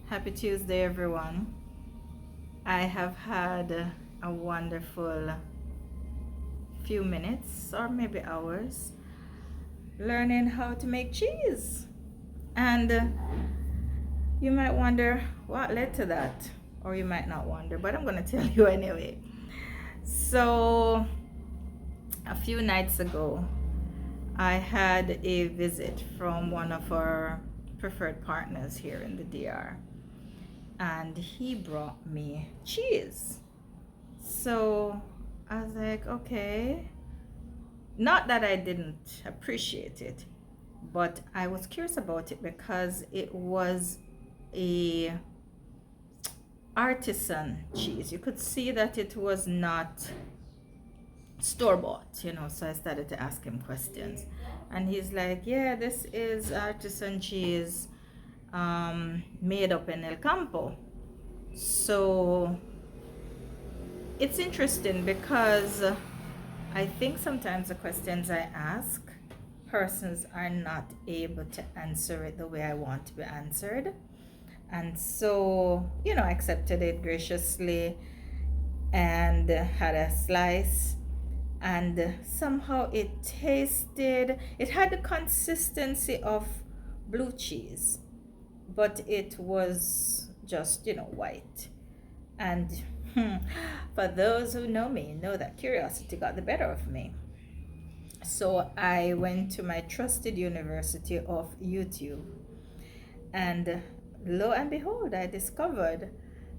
Happy Tuesday, everyone. I have had a wonderful few minutes or maybe hours learning how to make cheese. And you might wonder what led to that, or you might not wonder, but I'm going to tell you anyway. So, a few nights ago, I had a visit from one of our preferred partners here in the DR, and he brought me cheese. So I was like, okay. Not that I didn't appreciate it, but I was curious about it because it was a artisan cheese. You could see that it was not store-bought, so I started to ask him questions, and he's like, yeah, this is artisan cheese made up in El Campo. So it's interesting because I think sometimes the questions I ask, persons are not able to answer it the way I want to be answered. And so, I accepted it graciously and had a slice. And somehow it had the consistency of blue cheese, but it was just, white. And for those who know me, know that curiosity got the better of me. So I went to my trusted university of YouTube, and lo and behold, I discovered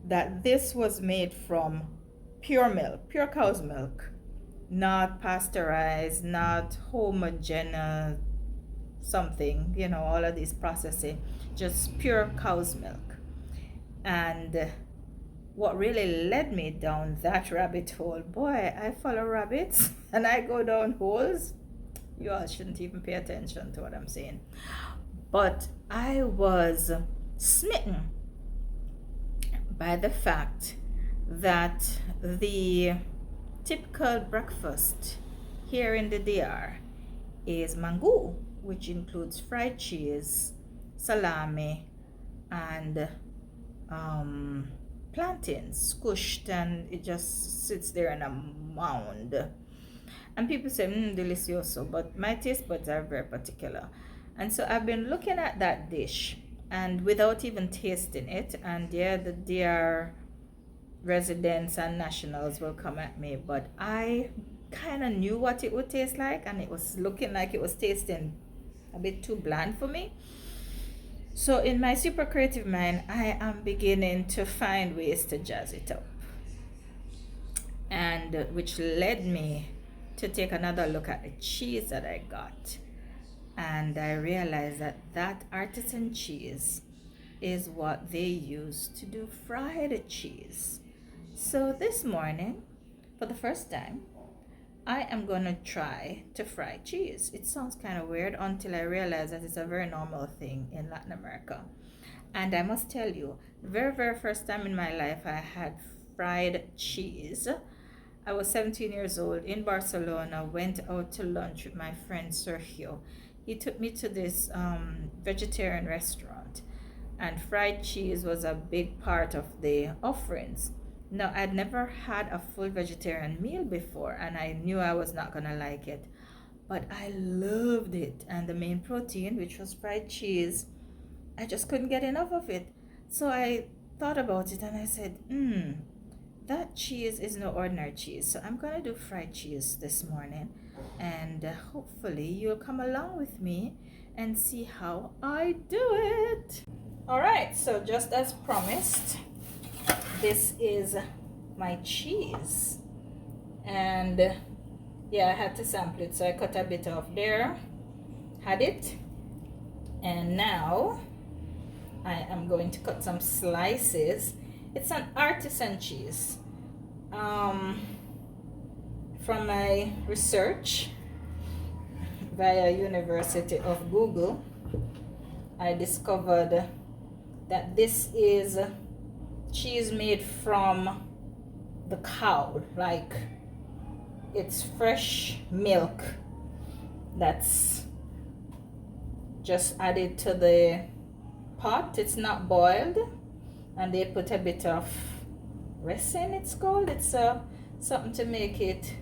that this was made from pure milk, pure cow's milk, not pasteurized, not homogeneous something, all of this processing, just pure cow's milk. And what really led me down that rabbit hole, boy, I follow rabbits and I go down holes. You all shouldn't even pay attention to what I'm saying. But I was smitten by the fact that the typical breakfast here in the DR is mango, which includes fried cheese, salami, and plantains squished, and it just sits there in a mound. And people say, delicioso, but my taste buds are very particular. And so I've been looking at that dish, and without even tasting it, and yeah, the DR residents and nationals will come at me, but I kind of knew what it would taste like, and it was looking like it was tasting a bit too bland for me. So in my super creative mind, I am beginning to find ways to jazz it up, and which led me to take another look at the cheese that I got, and I realized that artisan cheese is what they use to do fried cheese. So this morning, for the first time, I am going to try to fry cheese. It sounds kind of weird until I realize that it's a very normal thing in Latin America. And I must tell you, the very, very first time in my life I had fried cheese, I was 17 years old in Barcelona, went out to lunch with my friend Sergio. He took me to this vegetarian restaurant, and fried cheese was a big part of the offerings. Now, I'd never had a full vegetarian meal before, and I knew I was not going to like it. But I loved it. And the main protein, which was fried cheese, I just couldn't get enough of it. So I thought about it and I said, that cheese is no ordinary cheese. So I'm going to do fried cheese this morning. And hopefully you'll come along with me and see how I do it. All right, so just as promised, this is my cheese, and yeah, I had to sample it, so I cut a bit off there, had it, and now I am going to cut some slices. It's an artisan cheese. From my research via University of Google, I discovered that this is cheese made from the cow, like it's fresh milk that's just added to the pot. It's not boiled, and they put a bit of resin, it's called. It's something to make it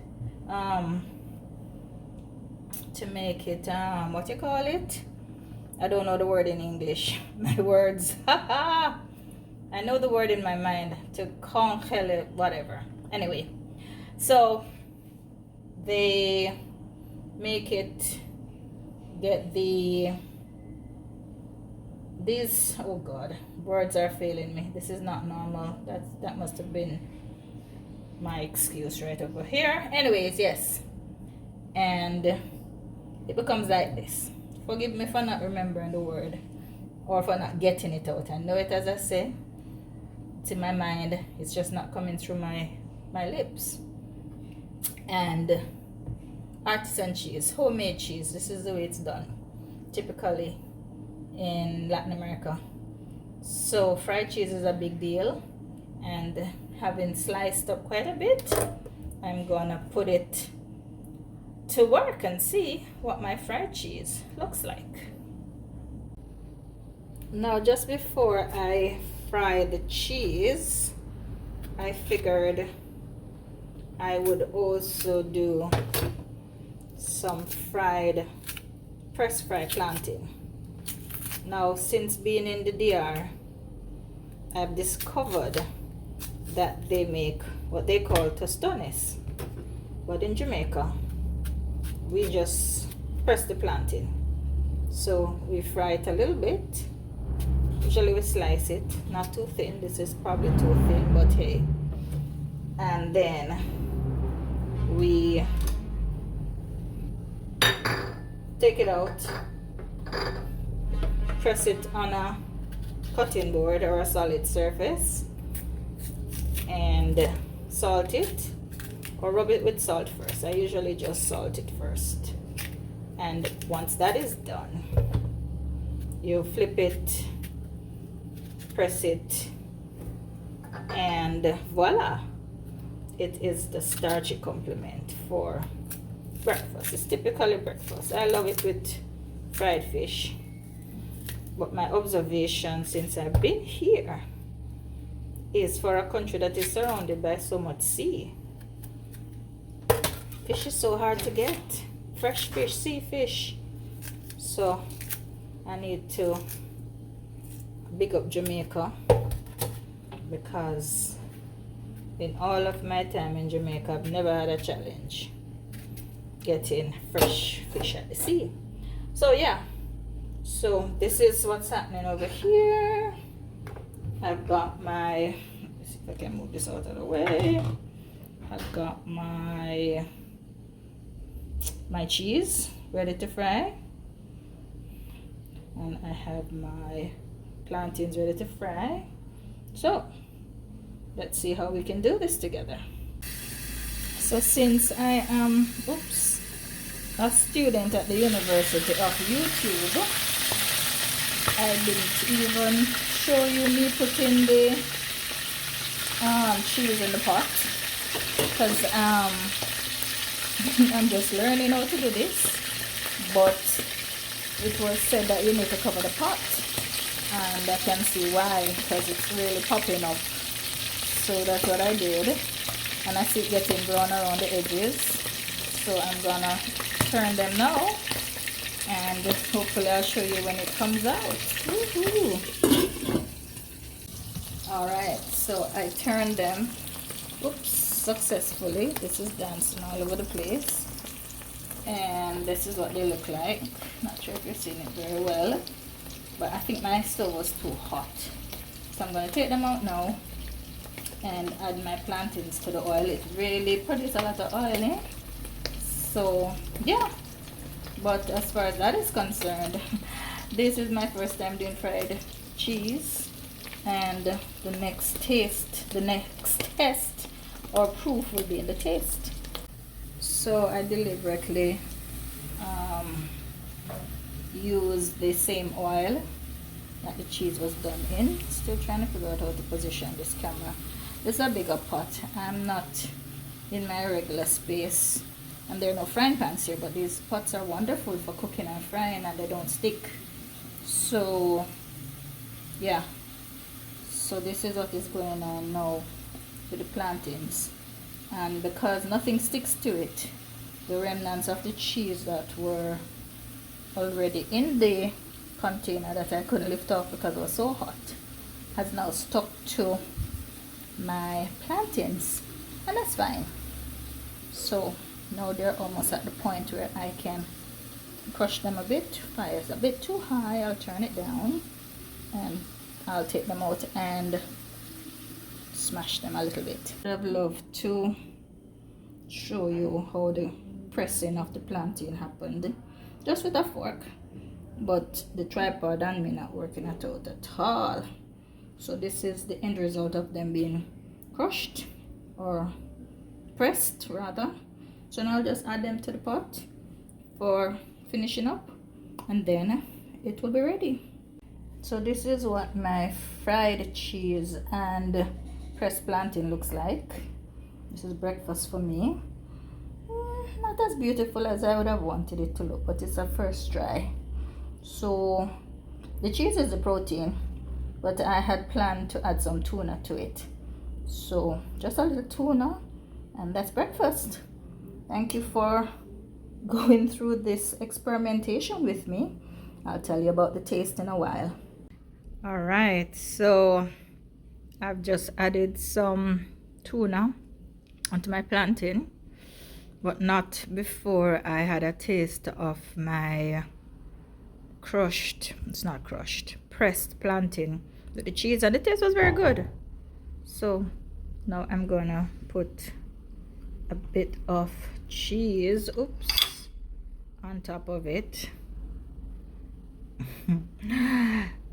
what you call it, I don't know the word in English. My words I know the word in my mind, to congeal, whatever. Anyway, so they make it, get these, oh god, words are failing me. This is not normal. That must have been my excuse right over here. Anyways, yes, and it becomes like this. Forgive me for not remembering the word or for not getting it out. I know it, as I say, it's in my mind, it's just not coming through my lips. And artisan cheese, homemade cheese, this is the way it's done typically in Latin America. So fried cheese is a big deal, and having sliced up quite a bit, I'm gonna put it to work and see what my fried cheese looks like. Now, just before I fry the cheese, I figured I would also do some press fried plantain. Now, since being in the DR, I've discovered that they make what they call tostones, but in Jamaica we just press the plantain. So we fry it a little bit. Usually we slice it, not too thin. This is probably too thin, but hey. And then we take it out, press it on a cutting board or a solid surface, and salt it, or rub it with salt first. I usually just salt it first. And once that is done, you flip it, press it, and voila, it is the starchy complement for breakfast. It's typically breakfast. I love it with fried fish, but my observation since I've been here is, for a country that is surrounded by so much sea, fish is so hard to get. Fresh fish, sea fish. So I need to big up Jamaica, because in all of my time in Jamaica, I've never had a challenge getting fresh fish at the sea. So yeah, so this is what's happening over here. I've got my, let's see if I can move this out of the way. I've got my cheese ready to fry, and I have my plantains ready to fry. So let's see how we can do this together. So since I am a student at the University of YouTube, I didn't even show you me putting the cheese in the pot, because I'm just learning how to do this. But it was said that you need to cover the pot, and I can see why, because it's really popping up. So that's what I did, and I see it getting brown around the edges. So I'm gonna turn them now, and hopefully I'll show you when it comes out. Alright, so I turned them successfully. This is dancing all over the place, and this is what they look like. Not sure if you're seeing it very well, but I think my stove was too hot. So I'm going to take them out now and add my plantains to the oil. It really produces a lot of oil, eh? So yeah, but as far as that is concerned, this is my first time doing fried cheese, and the next test or proof will be in the taste. So I deliberately use the same oil that the cheese was done in. Still trying to figure out how to position this camera. This is a bigger pot. I'm not in my regular space, and there are no frying pans here, but these pots are wonderful for cooking and frying, and they don't stick. So yeah, So this is what is going on now with the plantains, and because nothing sticks to it, the remnants of the cheese that were already in the container that I couldn't lift off because it was so hot has now stuck to my plantains, and that's fine. So now they're almost at the point where I can crush them a bit. Fire is a bit too high, I'll turn it down and I'll take them out and smash them a little bit. I'd love to show you how the pressing of the plantain happened just with a fork, but the tripod and me not working it out at all. So this is the end result of them being crushed or pressed rather. So now I'll just add them to the pot for finishing up, and then it will be ready. So this is what my fried cheese and pressed plantain looks like. This is breakfast for me. Not as beautiful as I would have wanted it to look, but it's a first try. So the cheese is the protein, but I had planned to add some tuna to it. So just a little tuna, and that's breakfast. Thank you for going through this experimentation with me. I'll tell you about the taste in a while. All right, so I've just added some tuna onto my plantain, but not before I had a taste of my pressed plantain with the cheese, and the taste was very good. So now I'm gonna put a bit of cheese, on top of it.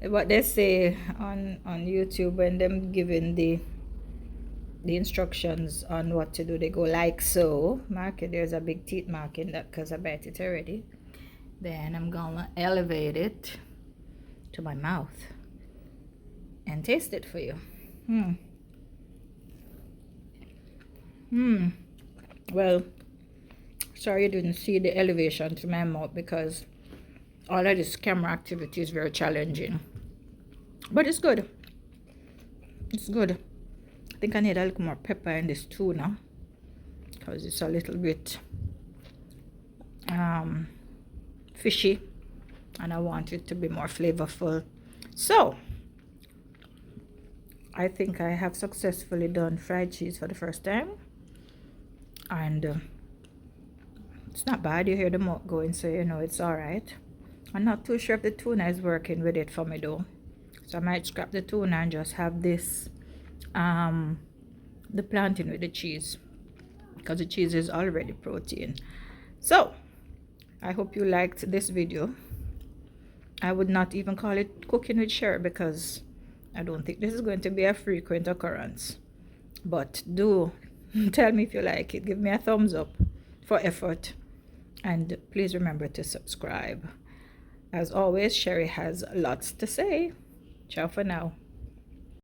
What they say on YouTube when them giving the instructions on what to do, they go like so. Mark it, there's a big teeth mark in that because I bite it already. Then I'm gonna elevate it to my mouth and taste it for you. Well, sorry you didn't see the elevation to my mouth because all of this camera activity is very challenging, but it's good. It's good. I think I need a little more pepper in this tuna because it's a little bit fishy and I want it to be more flavorful. So I think I have successfully done fried cheese for the first time, and it's not bad. You hear the mouth going, so you know it's all right. I'm not too sure if the tuna is working with it for me though, so I might scrap the tuna and just have this the plantain with the cheese, because the cheese is already protein. So I hope you liked this video. I would not even call it cooking with Sherry because I don't think this is going to be a frequent occurrence, but do tell me if you like it. Give me a thumbs up for effort, and please remember to subscribe. As always, Sherry has lots to say. Ciao for now.